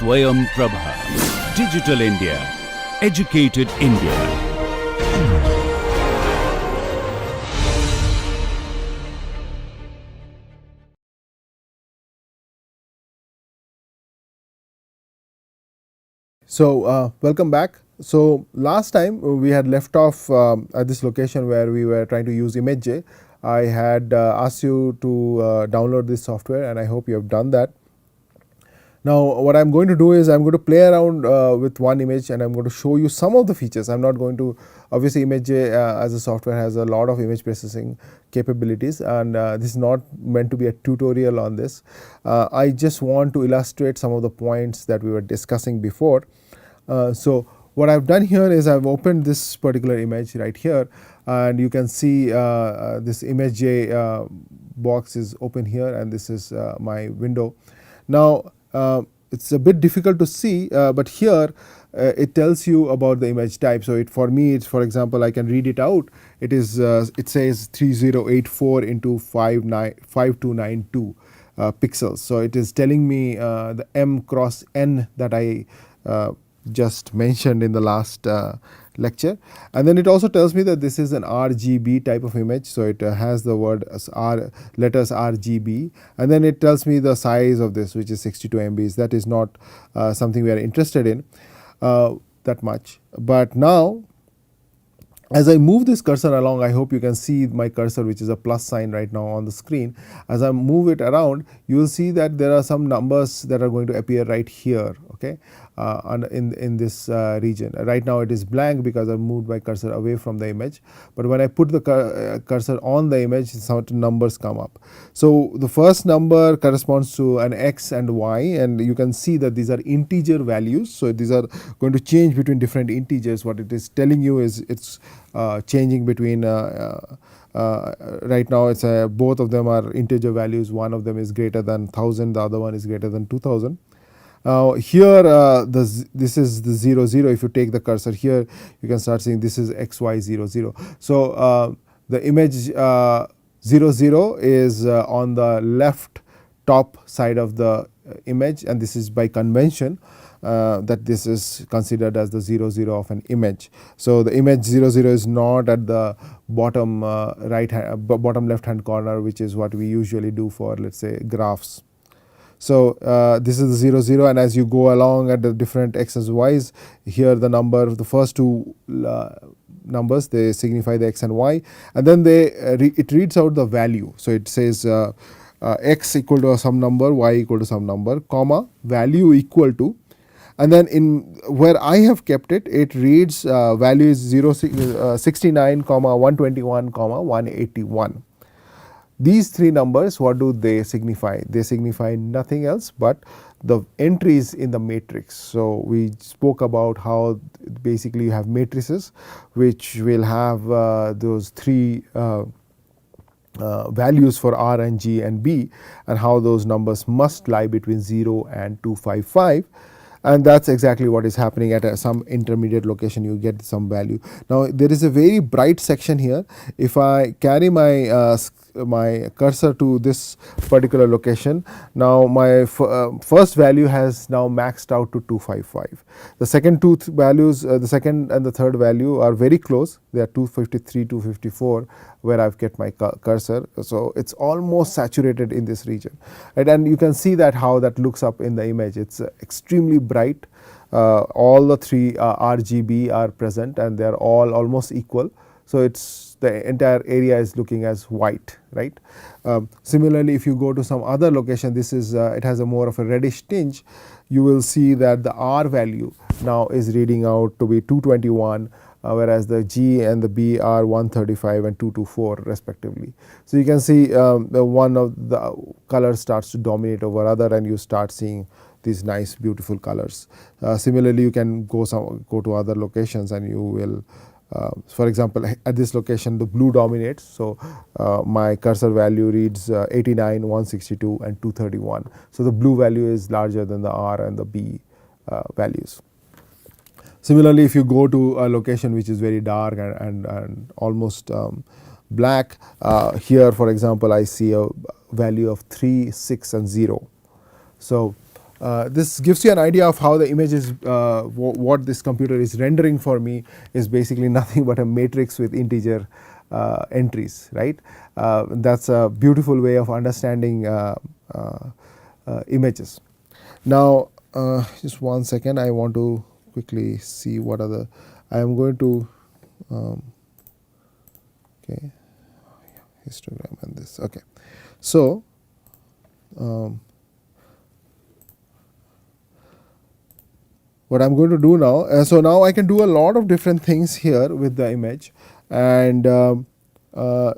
SwayamPrabha. Digital India. Educated India. So welcome back. So last time we had left off at this location where we were trying to use ImageJ. I had asked you to download this software, and I hope you have done that. Now what I'm going to do is I'm going to play around with one image, and I'm going to show you some of the features. I'm not going to, obviously ImageJ as a software has a lot of image processing capabilities, and this is not meant to be a tutorial on this. I just want to illustrate some of the points that we were discussing before. So what I've done here is I've opened this particular image right here, and you can see this ImageJ box is open here, and this is my window. Now it's a bit difficult to see, but here it tells you about the image type. So for me, it's, for example, I can read it out. It is it says 3084 into 5292 pixels. So it is telling me the M cross N that I just mentioned in the last lecture. And then it also tells me that this is an RGB type of image, so it has the word letters RGB, and then it tells me the size of this, which is 62 MBs. That is not something we are interested in that much. But now as I move this cursor along, I hope you can see my cursor, which is a plus sign right now on the screen. As I move it around, you will see that there are some numbers that are going to appear right here, okay, in this region. Right now it is blank because I moved my cursor away from the image, but when I put the cursor on the image, certain numbers come up. So the first number corresponds to an X and Y, and you can see that these are integer values. So these are going to change between different integers. What it is telling you is it's changing between right now it's both of them are integer values. One of them is greater than 1000, the other one is greater than 2000. Here this is the 0 0. If you take the cursor here, you can start seeing this is XY 0 0. So the image 0 0 is on the left top side of the image, and this is by convention that this is considered as the 0 0 of an image. So the image 0 0 is not at the bottom bottom left hand corner, which is what we usually do for, let's say, graphs. So this is the 0 0, and as you go along at the different x's y's, here the number, the first two numbers, they signify the x and y, and then it reads out the value. So it says x equal to some number, y equal to some number, comma, value equal to, and then in where I have kept it, it reads value is 69, 121, 181. These three numbers, what do they signify? They signify nothing else but the entries in the matrix. So we spoke about how basically you have matrices which will have those three values for R and G and B, and how those numbers must lie between 0 and 255. And that's exactly what is happening at some intermediate location. You get some value. Now there is a very bright section here. If I carry my my cursor to this particular location, now my first value has now maxed out to 255. The second two values, the second and the third value are very close. They are 253, 254, where I've kept my cursor. So it's almost saturated in this region, right? And you can see that how that looks up in the image. It's extremely bright. All the three RGB are present, and they are all almost equal. So it's the entire area is looking as white, right? Similarly, if you go to some other location, this is it has a more of a reddish tinge. You will see that the R value now is reading out to be 221, whereas the G and the B are 135 and 224 respectively. So you can see the one of the colors starts to dominate over other, and you start seeing these nice beautiful colors. Similarly, you can go to other locations, and you will for example, at this location the blue dominates. So my cursor value reads 89, 162 and 231. So the blue value is larger than the R and the B values. Similarly, if you go to a location which is very dark and almost black, here for example I see a value of 3, 6 and 0. So this gives you an idea of how the image is, what this computer is rendering for me is basically nothing but a matrix with integer entries, right. That's a beautiful way of understanding images. Now, just one second, I want to quickly see what are the, I am going to, okay, histogram and this, okay. So, what I am going to do now, so now I can do a lot of different things here with the image, and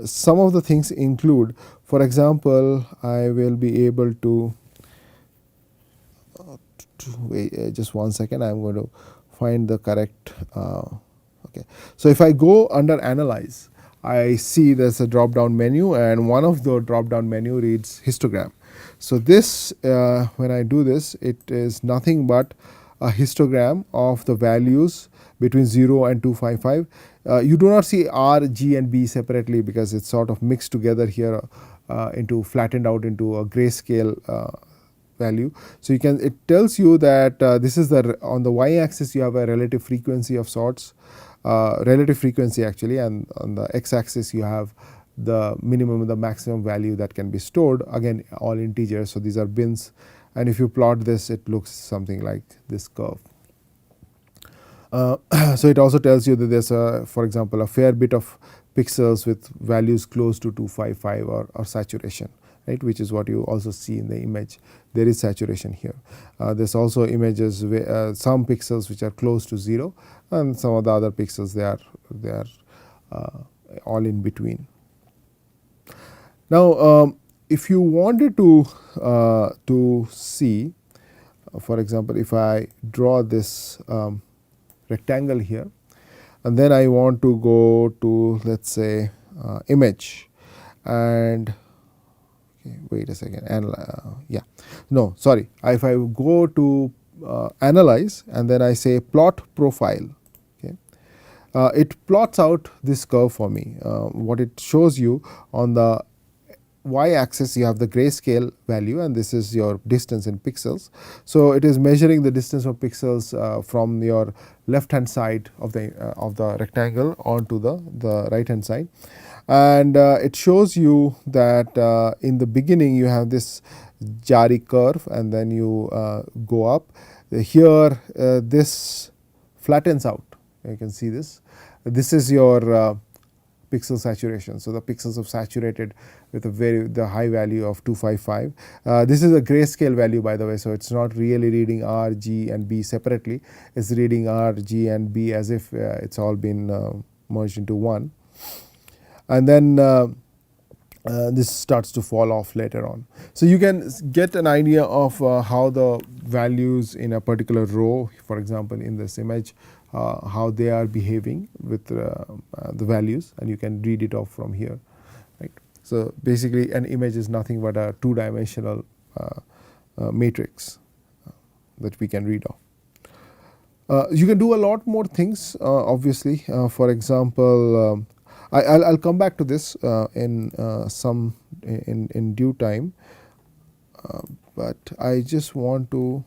some of the things include, for example, I will be able to wait just one second, I am going to find the correct, okay. So, if I go under analyze, I see there is a drop down menu, and one of the drop down menu reads histogram. So, this when I do this, it is nothing but a histogram of the values between 0 and 255. You do not see R, G and B separately because it is sort of mixed together here into flattened out into a grayscale value. So, you can, it tells you that this is the, on the y axis you have a relative frequency of sorts, relative frequency actually, and on the x axis you have the minimum and the maximum value that can be stored, again all integers. So, these are bins, and if you plot this, it looks something like this curve. So, it also tells you that there is a, for example, a fair bit of pixels with values close to 255 or saturation, right, which is what you also see in the image. There is saturation here. There is also images where, some pixels which are close to 0, and some of the other pixels they are all in between. Now, if you wanted to see, for example, if I draw this rectangle here, and then I want to go to, let us say, image, and okay, wait a second, and yeah, no, sorry, if I go to analyze and then I say plot profile, okay, it plots out this curve for me. What it shows you, on the y axis you have the grayscale value, and this is your distance in pixels. So, it is measuring the distance of pixels from your left hand side of the rectangle onto the right hand side, and it shows you that in the beginning you have this jari curve, and then you go up here, this flattens out, you can see this. This is your pixel saturation. So, the pixels have saturated with the high value of 255. This is a grayscale value, by the way. So, it is not really reading R, G and B separately, it is reading R, G and B as if it is all been merged into one, and then this starts to fall off later on. So, you can get an idea of how the values in a particular row, for example, in this image, how they are behaving with the values, and you can read it off from here, right. So, basically an image is nothing but a two-dimensional matrix that we can read off. You can do a lot more things, obviously. For example, I'll come back to this in due time, but I just want to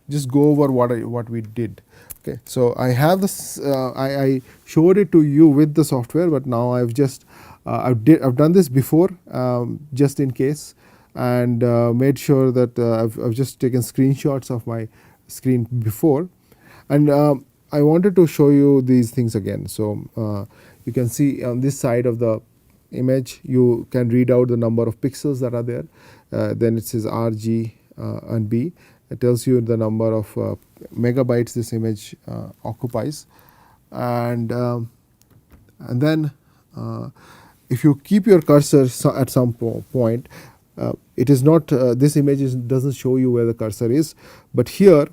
just go over what we did. Okay, so I have this. I showed it to you with the software, but now I've just I've done this before, just in case, and made sure that I've just taken screenshots of my screen before, and I wanted to show you these things again. So, you can see on this side of the image, you can read out the number of pixels that are there. Then it says R, G and B. It tells you the number of megabytes this image occupies, and then if you keep your cursor at some point, it is not this image doesn't show you where the cursor is, but here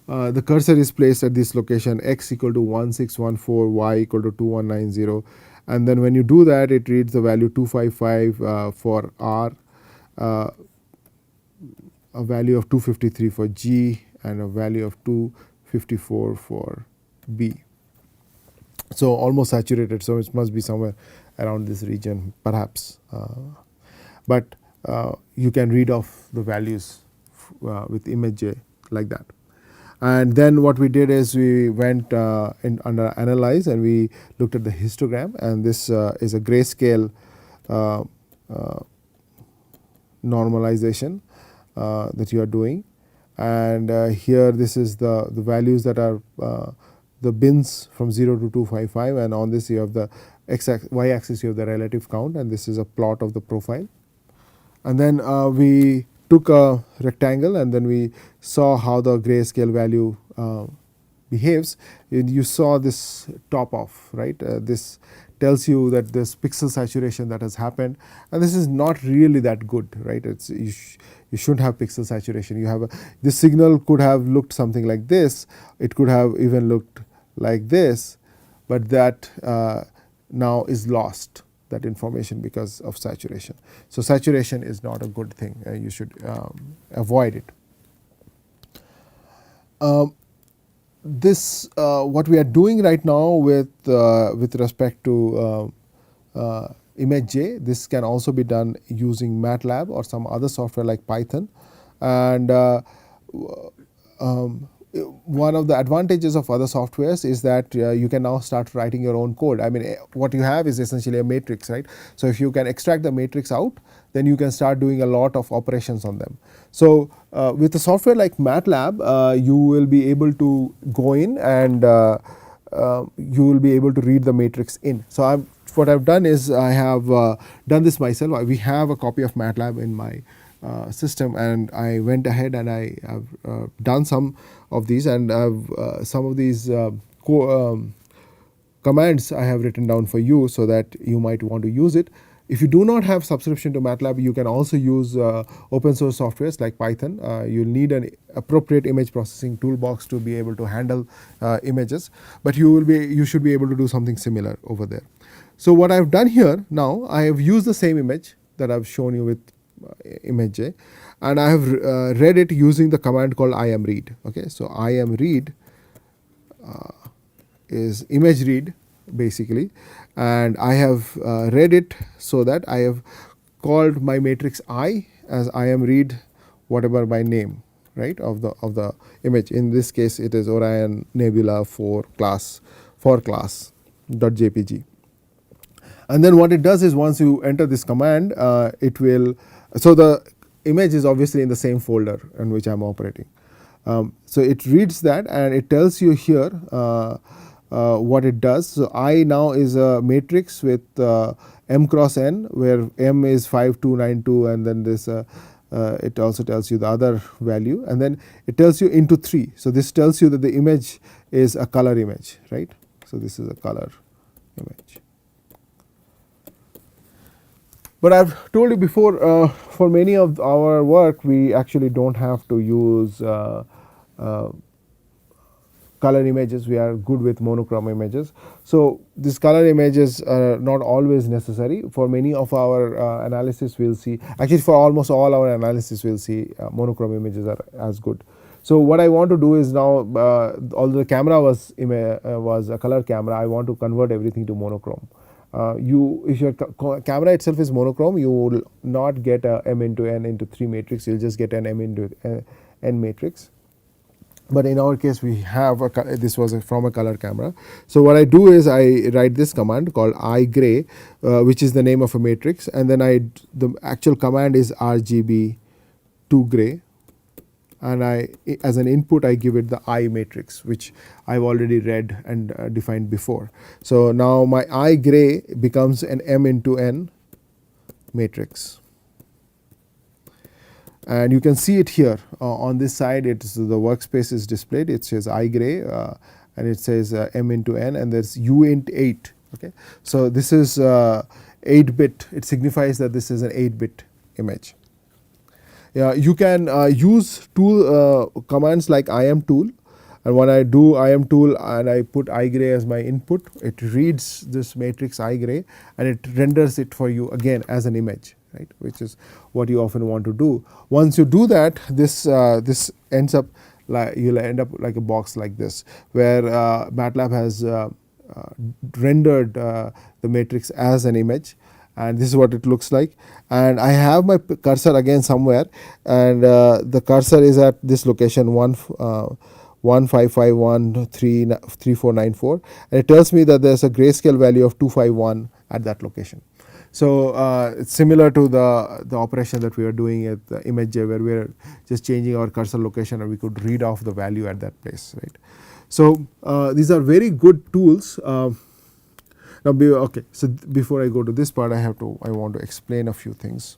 the cursor is placed at this location, x equal to 1614, y equal to 2190, and then when you do that, it reads the value 255 for R, a value of 253 for G, and a value of 254 for B. So, almost saturated. So, it must be somewhere around this region perhaps, but you can read off the values with image J like that. And then what we did is we went under analyze and we looked at the histogram, and this is a grayscale normalization that you are doing. And here this is the values that are the bins from 0 to 255, and on this you have the y axis, you have the relative count, and this is a plot of the profile. And then we took a rectangle and then we saw how the grayscale value behaves. You saw this top off, right? This tells you that this pixel saturation that has happened, and this is not really that good, right? It's you shouldn't have pixel saturation. You have this signal could have looked something like this. It could have even looked like this, but that now is lost, that information, because of saturation. So saturation is not a good thing. You should avoid it. This what we are doing right now with respect to image J, this can also be done using MATLAB or some other software like Python. And one of the advantages of other softwares is that you can now start writing your own code. I mean, what you have is essentially a matrix, right? So if you can extract the matrix out, then you can start doing a lot of operations on them. So with a software like MATLAB, you will be able to go in and you will be able to read the matrix in. So what I've done is I have done this myself. We have a copy of MATLAB in my system, and I went ahead and I have done some of these, and some of these commands I have written down for you so that you might want to use it. If you do not have subscription to MATLAB, you can also use open source softwares like Python. You'll need an appropriate image processing toolbox to be able to handle images, but you should be able to do something similar over there. So what I've done here now, I have used the same image that I've shown you with image J, and I have read it using the command called imread. Okay, so imread is image read basically, and I have read it so that I have called my matrix I as imread whatever my name, right, of the image. In this case it is Orion Nebula for class.jpg. And then what it does is once you enter this command, it will, so the image is obviously in the same folder in which I am operating. So it reads that and it tells you here what it does. So I now is a matrix with m cross n, where m is 5292, and then this it also tells you the other value, and then it tells you into 3. So this tells you that the image is a color image, right? So this is a color image. But I've told you before, for many of our work, we actually don't have to use color images. We are good with monochrome images. So these color images are not always necessary. For many of our analysis, we'll see, actually for almost all our analysis, we'll see monochrome images are as good. So what I want to do is now, although the camera was a color camera, I want to convert everything to monochrome. If your camera itself is monochrome, you will not get a m into n into 3 matrix. You'll just get an m into n matrix. But in our case, we have this was from a color camera. So what I do is I write this command called igray, which is the name of a matrix, and then the actual command is rgb2gray. And as an input, I give it the I matrix, which I've already read and defined before. So now my I gray becomes an m into n matrix. And you can see it here on this side. It's the workspace is displayed. It says I gray and it says m into n, and there's u int 8. Okay, so this is 8-bit. It signifies that this is an 8-bit image. You can use tool commands like imtool, and when I do imtool and I put igray as my input, it reads this matrix igray and it renders it for you again as an image, right, which is what you often want to do. Once you do that, this ends up like, you'll end up like a box like this, where MATLAB has rendered the matrix as an image. and this is what it looks like. And I have my cursor again somewhere, and the cursor is at this location 155133494, and it tells me that there's a grayscale value of 251 at that location. So it's similar to the operation that we are doing at the ImageJ, where we are just changing our cursor location and we could read off the value at that place, right. So these are very good tools. Okay, so before I go to this part, I want to explain a few things.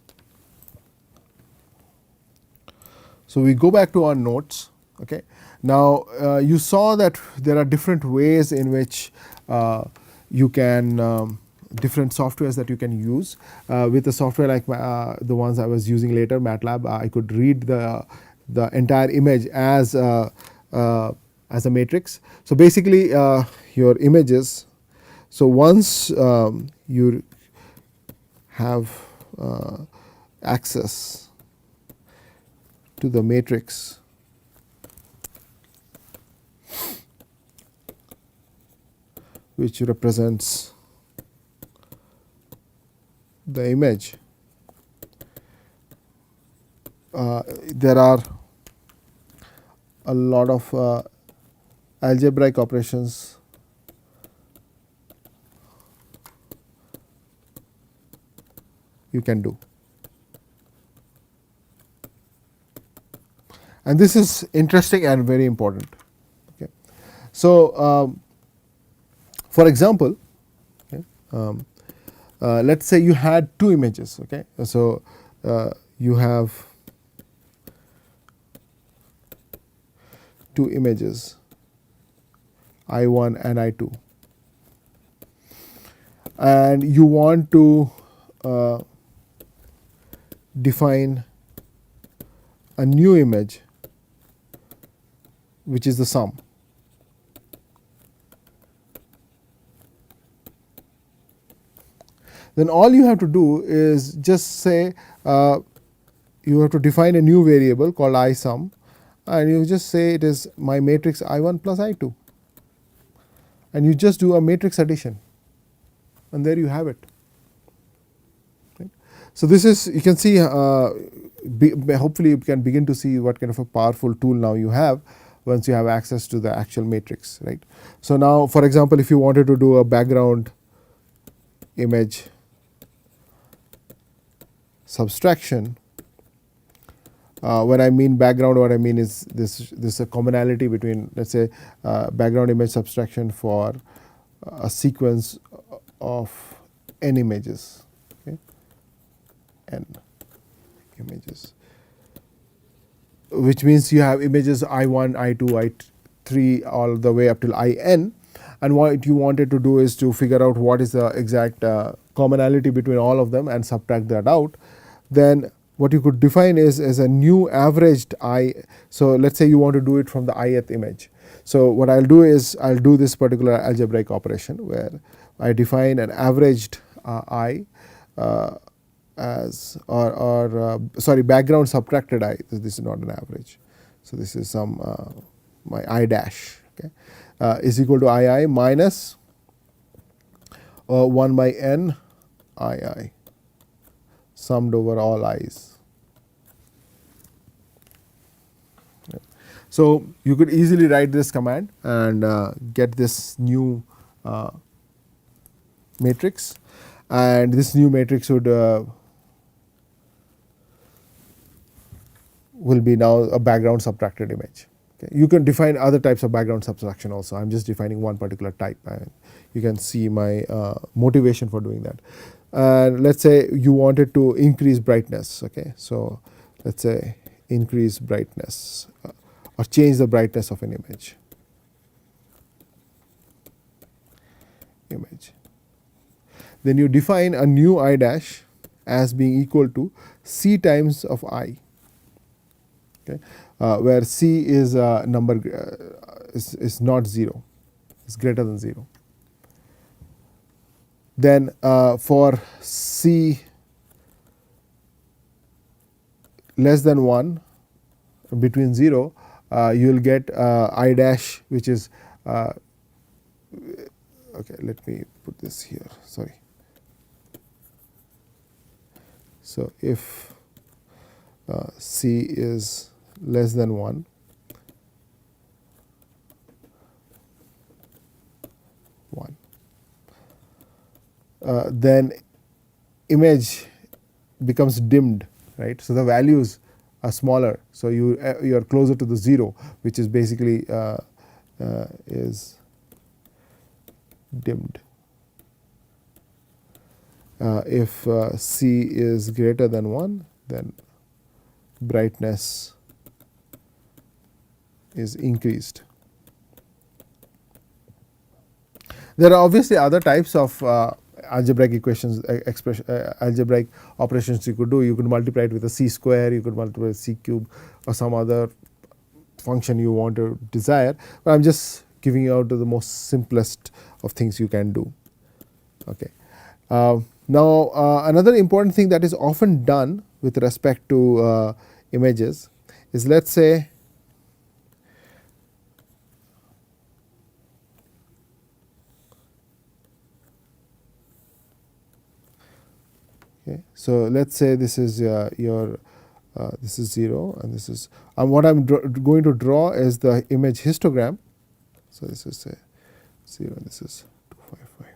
So we go back to our notes. Okay, now you saw that there are different ways in which you can different softwares that you can use. With a software like the ones I was using later, MATLAB, I could read the entire image as a matrix. So basically your images, so once you have access to the matrix, which represents the image, there are a lot of algebraic operations you can do. And this is interesting and very important. Okay. So for example, okay, let's say you had two images. Okay, so you have two images, I1 and I2, and you want to define a new image which is the sum. Then all you have to do is just say you have to define a new variable called iSum, and you just say it is my matrix I1 plus I2, and you just do a matrix addition, and there you have it. Right. So this is, you can see hopefully you can begin to see what kind of a powerful tool now you have once you have access to the actual matrix, right. So now, for example, if you wanted to do a background image subtraction, when I mean background, what I mean is this is a commonality between, let's say, background image subtraction for a sequence of n images, okay, n images, which means you have images I1, I2, I3 all the way up till In, and what you wanted to do is to figure out what is the exact commonality between all of them and subtract that out. Then what you could define is as a new averaged I. So let's say you want to do it from the ith image. So what I'll do is I'll do this particular algebraic operation where I define an averaged I as sorry, background subtracted I. This is not an average. So this is some my I dash, okay, is equal to II minus 1 by n II summed over all i's. So you could easily write this command and get this new matrix, and this new matrix will be now a background subtracted image. Okay. You can define other types of background subtraction also. I am just defining one particular type, and you can see my motivation for doing that. And let's say you wanted to increase brightness. Okay, so let's say increase brightness or change the brightness of an image. Then you define a new I dash as being equal to C times of I. Okay, where C is a number is not 0, is greater than 0. Then for C less than 1, between 0, you will get I dash, which is okay, let me put this here, sorry. So, if C is less than 1, then image becomes dimmed, right. So, the values are smaller. So, you are closer to the 0, which is basically is dimmed. If C is greater than 1, then brightness is increased. There are obviously other types of algebraic equations, algebraic operations you could do. You could multiply it with a c square, you could multiply with c cube, or some other function you want to desire. But I am just giving you out to the most simplest of things you can do. Okay. Now, another important thing that is often done with respect to images is, let us say, okay. So, let us say this is your this is 0 and this is what I am going to draw is the image histogram. So, this is say 0 and this is 255.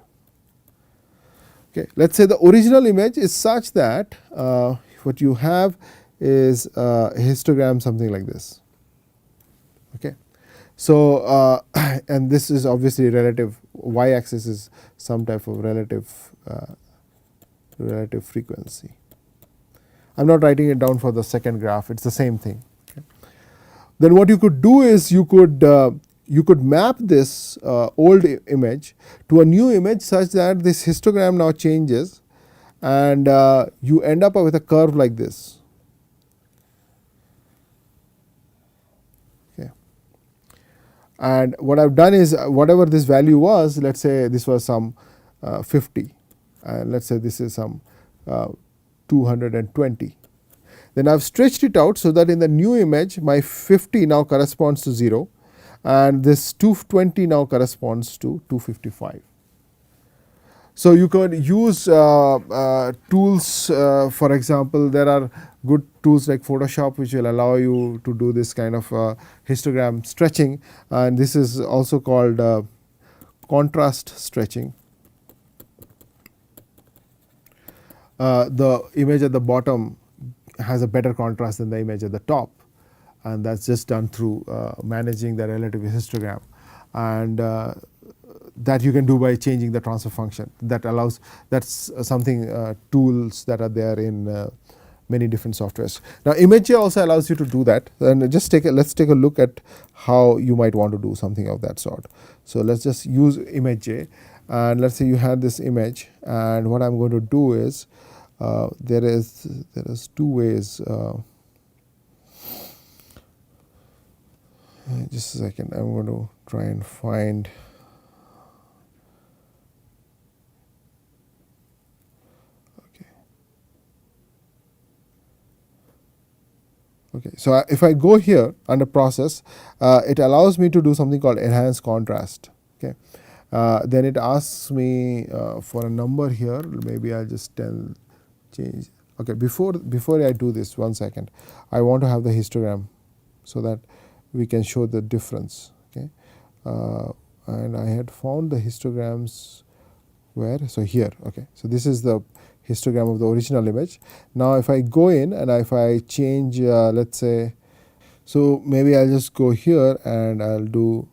Okay. Let us say the original image is such that what you have is a histogram something like this. Okay. So, and this is obviously relative, y axis is some type of relative frequency. I am not writing it down for the second graph, it is the same thing. Okay. Then what you could do is you could map this old image to a new image such that this histogram now changes, and you end up with a curve like this. Okay. And what I have done is, whatever this value was, let us say this was some 50, and let us say this is some 220. Then I have stretched it out so that in the new image my 50 now corresponds to 0, and this 220 now corresponds to 255. So, you could use tools, for example, there are good tools like Photoshop which will allow you to do this kind of histogram stretching, and this is also called contrast stretching. The image at the bottom has a better contrast than the image at the top, and that is just done through managing the relative histogram, and that you can do by changing the transfer function. That allows, that is something tools that are there in many different softwares. Now, ImageJ also allows you to do that, and just let us take a look at how you might want to do something of that sort. So, let us just use ImageJ, and let us say you have this image, and what I am going to do is there is two ways. Just a second, I am going to try and find. Okay. So, if I go here under process, it allows me to do something called enhance contrast. Okay. Then it asks me for a number here. Maybe I will just change. Okay. Before I do this, 1 second, I want to have the histogram so that we can show the difference. Okay. And I had found the histograms where? So, here. Okay. So, this is the histogram of the original image. Now, if I go in and if I change, let us say, so maybe I will just go here and I will do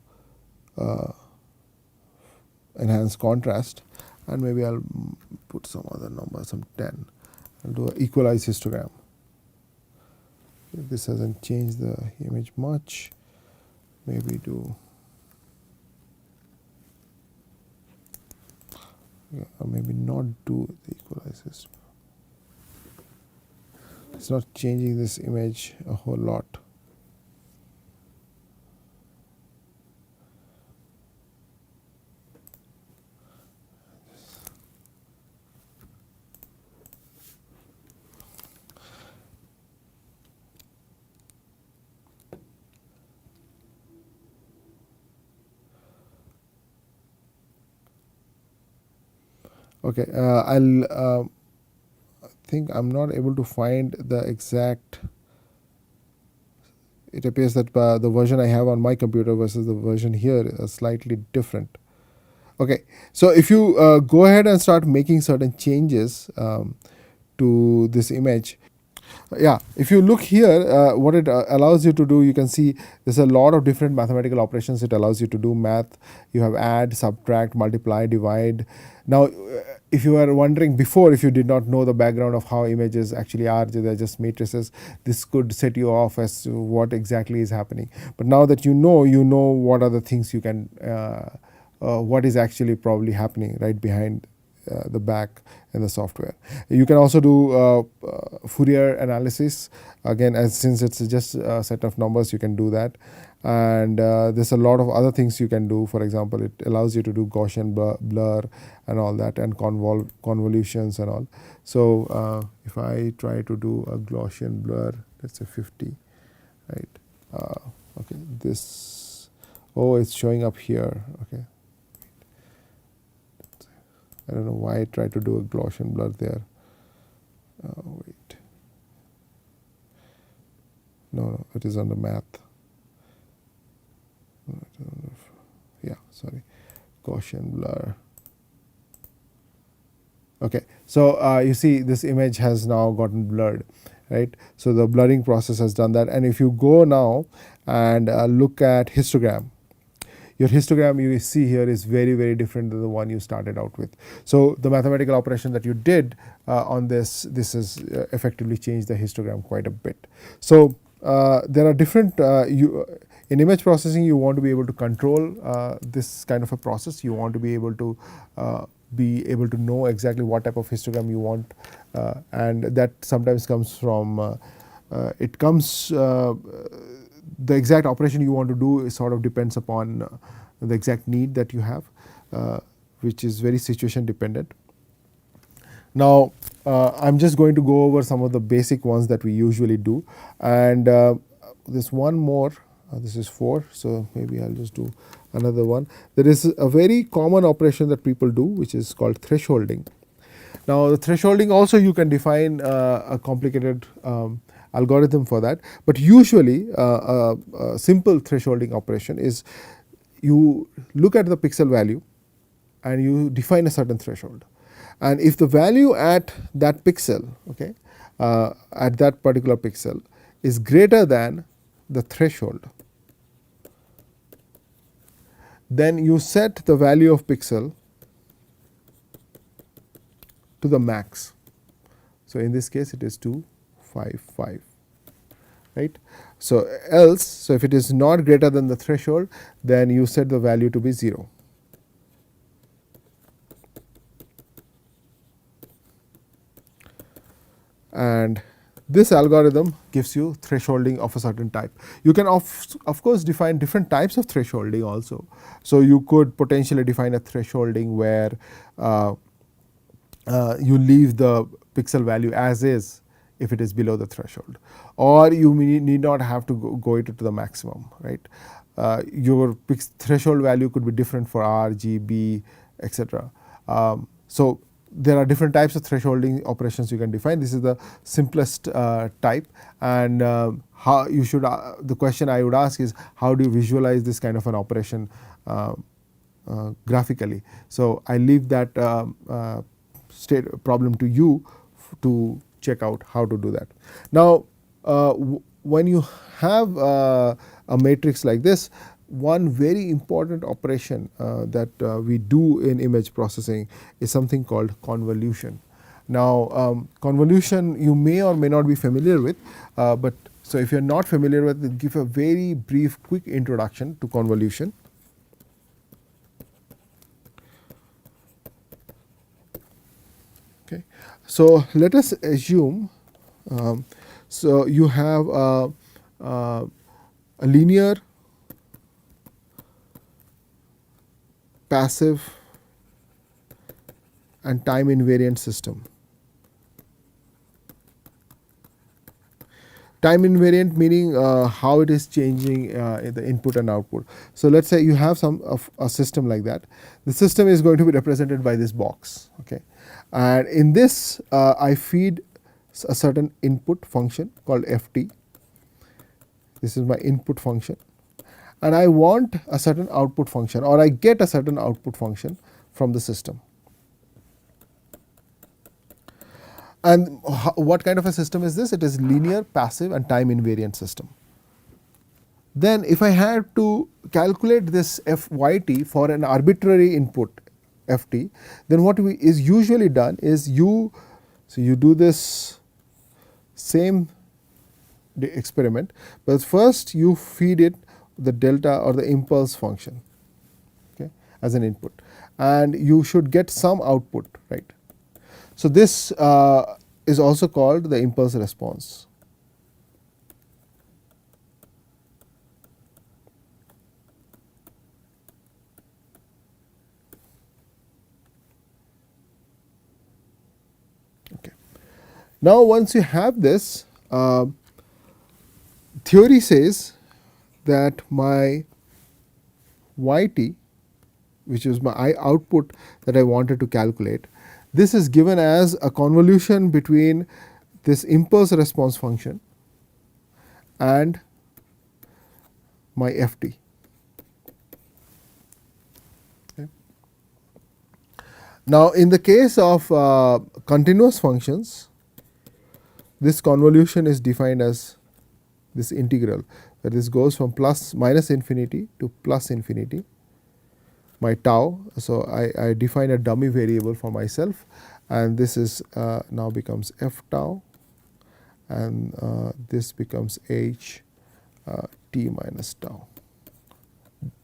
enhance contrast, and maybe I will put some other number, some 10. I will do an equalize histogram. Okay, this has not changed the image much. Maybe do, or maybe not do the equalize histogram. It is not changing this image a whole lot. Okay, think I'm not able to find the exact. It appears that the version I have on my computer versus the version here is slightly different. Okay, so if you go ahead and start making certain changes to this image, yeah, if you look here, what it allows you to do, you can see there's a lot of different mathematical operations it allows you to do. Math, you have add, subtract, multiply, divide. Now, if you were wondering before, if you did not know the background of how images actually are, they're just matrices, this could set you off as to what exactly is happening. But now that you know what are the things you can, what is actually probably happening right behind the back in the software. You can also do Fourier analysis. Again, since it's just a set of numbers, you can do that. And there's a lot of other things you can do. For example, it allows you to do Gaussian blur and all that, and convolutions and all. So if I try to do a Gaussian blur, let's say 50, right? Okay, this, oh, it's showing up here. Okay, I don't know why I tried to do a Gaussian blur there. Wait. No, it is under math. Yeah, sorry. Gaussian blur. Okay, so you see this image has now gotten blurred, right? So the blurring process has done that. And if you go now and look at histogram, your histogram you see here is very, very different than the one you started out with. So the mathematical operation that you did on this has effectively changed the histogram quite a bit. So there are different, in image processing you want to be able to control this kind of a process. You want to be able to know exactly what type of histogram you want, and that sometimes comes from, the exact operation you want to do sort of depends upon the exact need that you have, which is very situation dependent. Now, I'm just going to go over some of the basic ones that we usually do, and there's one more. This is 4, so maybe I'll just do another one. There is a very common operation that people do, which is called thresholding. Now, the thresholding also you can define a complicated algorithm for that, but usually a simple thresholding operation is you look at the pixel value and you define a certain threshold, and if the value at that pixel, okay, at that particular pixel is greater than the threshold, then you set the value of pixel to the max. So in this case it is 255, right? So else, so if it is not greater than the threshold, then you set the value to be 0. And this algorithm gives you thresholding of a certain type. You can of course define different types of thresholding also. So you could potentially define a thresholding where you leave the pixel value as is if it is below the threshold, or you need not have to go it to the maximum, right? Your threshold value could be different for R, G, B, etc. So there are different types of thresholding operations you can define. This is the simplest type, and how you should. The question I would ask is, how do you visualize this kind of an operation graphically? So I leave that problem to you to check out how to do that. Now, when you have a matrix like this, one very important operation that we do in image processing is something called convolution. Now, convolution you may or may not be familiar with, but so if you are not familiar with it, give a very brief quick introduction to convolution. Okay. So let us assume, so you have a linear passive and time invariant system. Time invariant meaning how it is changing the input and output. So let's say you have a system like that. The system is going to be represented by this box, okay, and in this I feed a certain input function called ft. This is my input function, and I want a certain output function, or I get a certain output function from the system. And what kind of a system is this? It is linear, passive and time invariant system. Then if I had to calculate this fyt for an arbitrary input ft, then what is usually done is you do this same experiment, but first you feed it the delta or the impulse function, okay, as an input, and you should get some output, right. So this is also called the impulse response. Okay. Now once you have this, theory says that my yt, which is my output that I wanted to calculate, this is given as a convolution between this impulse response function and my ft. Okay. Now in the case of continuous functions, this convolution is defined as this integral, where this goes from minus infinity to plus infinity, my tau. So I define a dummy variable for myself, and this is now becomes f tau, and this becomes h t minus tau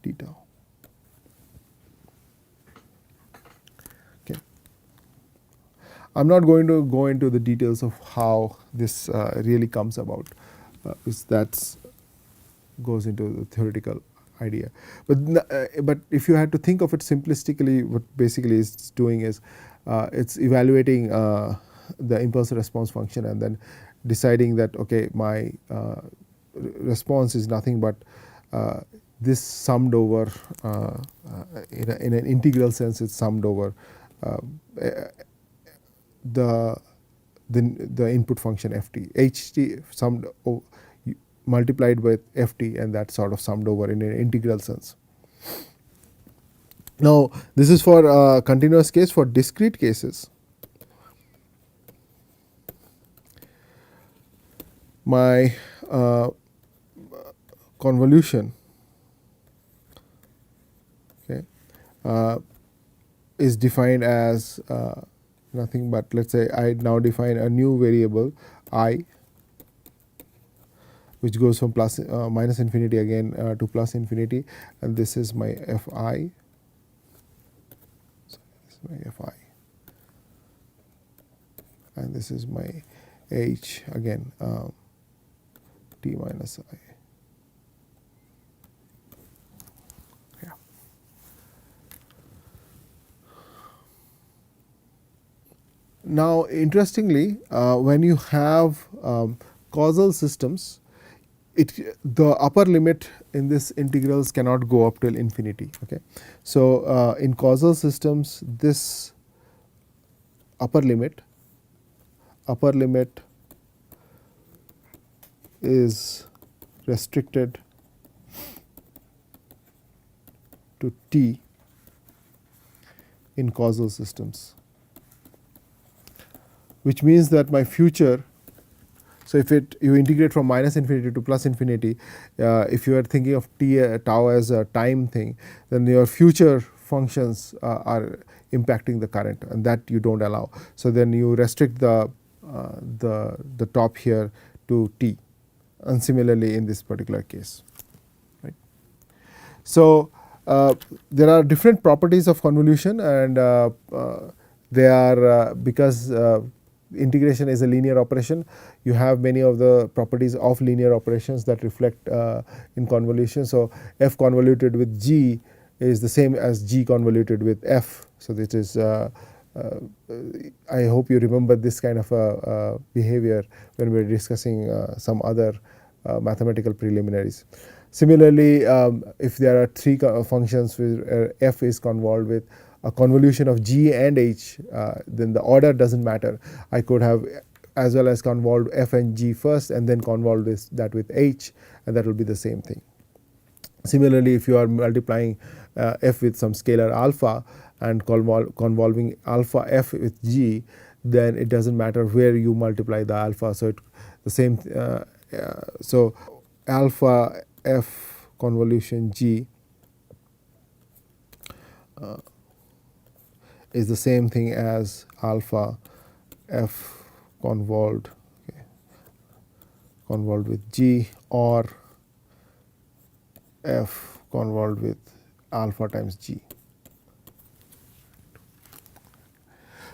d tau. Okay. I'm not going to go into the details of how this really comes about, because that goes into the theoretical idea. But if you had to think of it simplistically, what basically it's doing is it's evaluating the impulse response function and then deciding that, okay, my response is nothing but this summed over in an integral sense, it's summed over the input function ft, ht summed multiplied with ft, and that sort of summed over in an integral sense. Now this is for a continuous case. For discrete cases, my convolution, okay, is defined as nothing but, let's say I now define a new variable I, which goes from minus infinity again to plus infinity, and this is my fi. So this is my fi, and this is my h again, t minus I. Yeah. Now interestingly, when you have causal systems, the upper limit in this integrals cannot go up till infinity. Okay, so in causal systems, this upper limit is restricted to t in causal systems, which means that my future. So if you integrate from minus infinity to plus infinity, if you are thinking of tau as a time thing, then your future functions are impacting the current, and that you don't allow. So then you restrict the top here to t, and similarly in this particular case, right. So there are different properties of convolution, and they are because integration is a linear operation, you have many of the properties of linear operations that reflect in convolution. So f convoluted with g is the same as g convoluted with f. So this is I hope you remember this kind of behavior when we are discussing some other mathematical preliminaries. Similarly, if there are three functions where f is convolved with a convolution of g and h, then the order doesn't matter. I could have as well as convolve f and g first and then convolve that with h, and that will be the same thing. Similarly, if you are multiplying f with some scalar alpha and convolving alpha f with g, then it doesn't matter where you multiply the alpha. So the same. So alpha f convolution g is the same thing as alpha f convolved with g, or f convolved with alpha times g.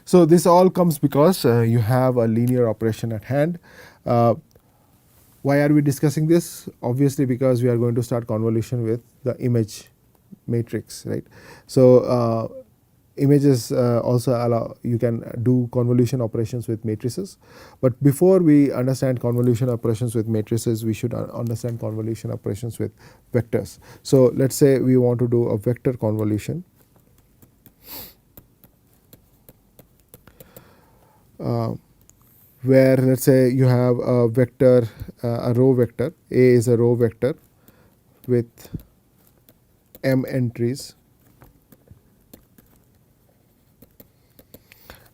So this all comes because you have a linear operation at hand. Why are we discussing this? Obviously because we are going to start convolution with the image matrix, right? So images also allow, you can do convolution operations with matrices, but before we understand convolution operations with matrices, we should understand convolution operations with vectors. So let's say we want to do a vector convolution. Where let's say you have a vector, a row vector, A is a row vector with m entries,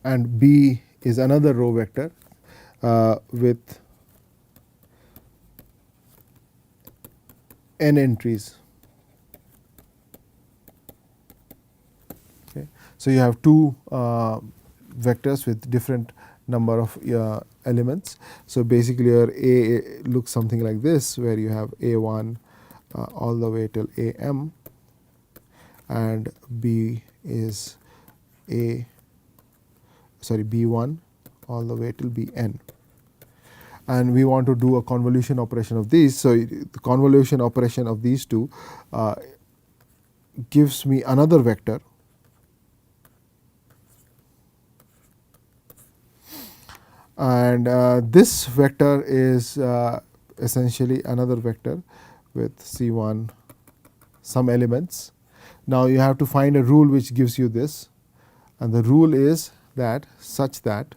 and B is another row vector with n entries. Okay. So you have two vectors with different number of elements. So basically your A looks something like this, where you have A1 all the way till AM, and B is B1 all the way till Bn. And we want to do a convolution operation of these. So the convolution operation of these two gives me another vector, and this vector is essentially another vector with C1 some elements. Now you have to find a rule which gives you this, and the rule is that such that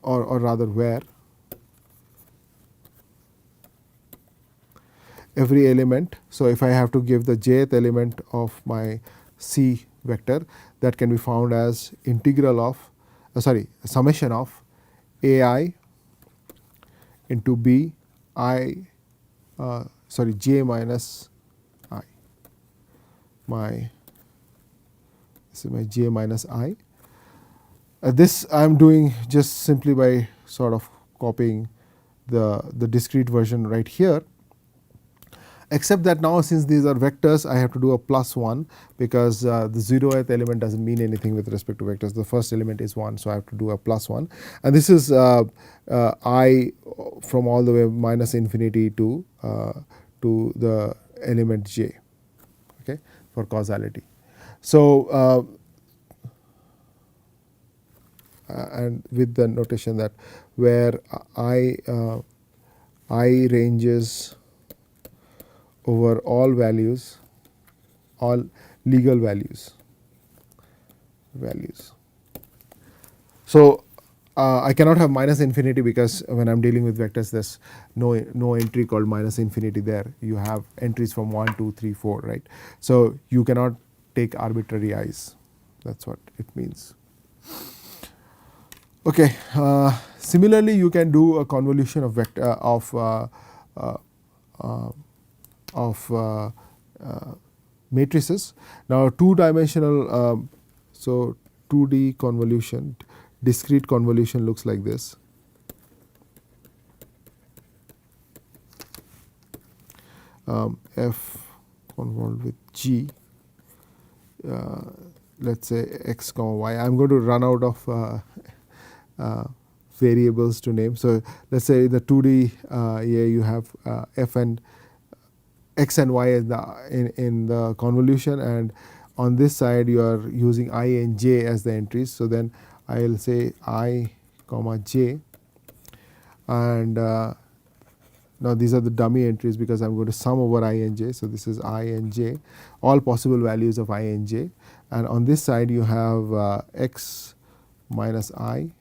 or rather where every element, so if I have to give the jth element of my C vector, that can be found as integral of summation of ai into b I j minus I. This is my j minus I. This I am doing just simply by sort of copying the discrete version right here, except that now since these are vectors, I have to do a +1, because the 0th element doesn't mean anything with respect to vectors. The first element is 1, so I have to do a +1, and this is I from all the way minus infinity to the element j, okay, for causality. So and with the notation that where I ranges over all values, all legal values. So I cannot have minus infinity, because when I am dealing with vectors, there's no entry called minus infinity there. You have entries from 1, 2, 3, 4, right? So you cannot take arbitrary i's. That's what it means. Okay. Similarly, you can do a convolution of vector of matrices. Now, two-dimensional, so 2D convolution, discrete convolution looks like this. F convolved with G, let's say x comma y. I am going to run out of variables to name. So let's say the 2D here you have f and x and y in the convolution, and on this side you are using I and j as the entries. So then I will say I comma j, and now these are the dummy entries because I am going to sum over I and j. So, this is I and j, all possible values of I and j, and on this side you have x minus I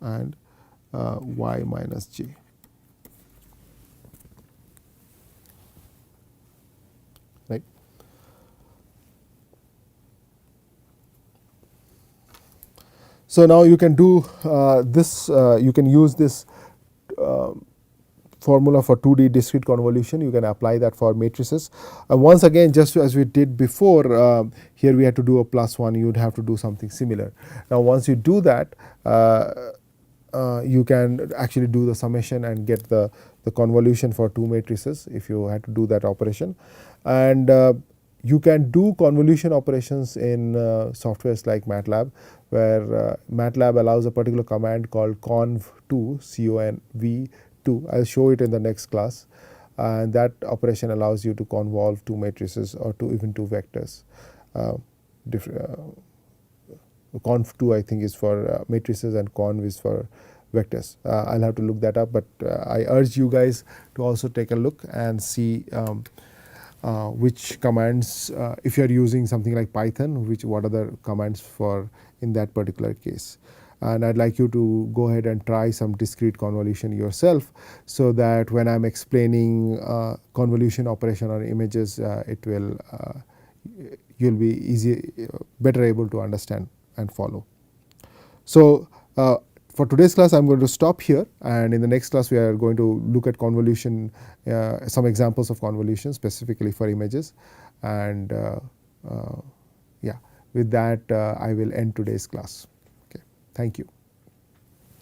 and y minus j. Right. So, now you can do this, you can use this formula for 2D discrete convolution. You can apply that for matrices. Once again, just as we did before, here we had to do a +1, you would have to do something similar. Now, once you do that, you can actually do the summation and get the convolution for 2 matrices if you had to do that operation. And you can do convolution operations in softwares like MATLAB, where MATLAB allows a particular command called conv2, CONV2. I will show it in the next class, and that operation allows you to convolve 2 matrices or even 2 vectors. Conv2 I think is for matrices and conv is for vectors. I will have to look that up, but I urge you guys to also take a look and see which commands, if you are using something like Python, what are the commands for in that particular case. And I would like you to go ahead and try some discrete convolution yourself, so that when I am explaining convolution operation on images, it will you will be better able to understand and follow. So, for today's class I am going to stop here, and in the next class we are going to look at convolution, some examples of convolution specifically for images, and yeah, with that I will end today's class. Okay. Thank you.